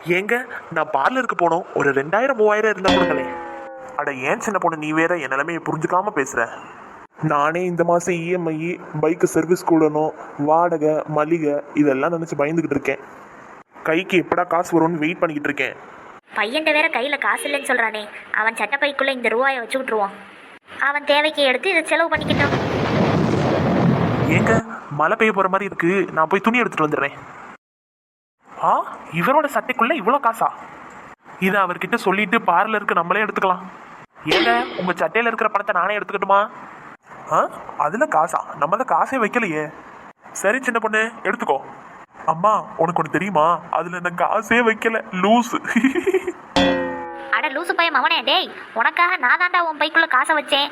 ஏங்க, நான் பார்லருக்கு போனோம், ஒரு 2000 3000 இருந்தா கொடுங்களே. அட ஏன் சின்ன பொண்ணு, நீ வேற என் நிலைமையை புரிஞ்சுக்காம பேசுற. நானே இந்த மாசம் இஎம்ஐ, பைக்கு சர்வீஸ் கூடணும், வாடகை, மளிகை இதெல்லாம் நினைச்சு பயந்துகிட்டு இருக்கேன். கைக்கு எப்படா காசு வரும்னு வெயிட் பண்ணிக்கிட்டு இருக்கேன். பையன்ட்ட வேற கையில காசு இல்லைன்னு சொல்றானே, அவன் சட்டப்பைக்குள்ள இந்த ரூபாயை வச்சு விட்டுருவான். அவன் தேவைக்கு எடுத்து இதை செலவு பண்ணிக்கிட்டான். ஏங்க, மழை பெய்ய போற மாதிரி இருக்கு, நான் போய் துணி எடுத்துட்டு வந்துடுறேன். ஆ, இவரோட சட்டைக்குள்ள இவ்வளோ காசா? இதை அவர்கிட்ட சொல்லிட்டு பார்லருக்கு நம்மளே எடுத்துக்கலாம். ஏங்க, உங்க சட்டையில இருக்கிற பணத்தை நானே எடுத்துக்கட்டுமா? ஆ, அதுல காசா? நம்ம தான் காசே வைக்கலையே. சரி சின்ன பொண்ணு, எடுத்துக்கோ. அம்மா, உனக்கு ஒன்று தெரியுமா, அதுல நான் காசே வைக்கல, லூசு. அட லூசு பையன் மவனே, டேய் உனக்காக நான் தாண்டா உன் பைக்குள்ள காசை வச்சேன்.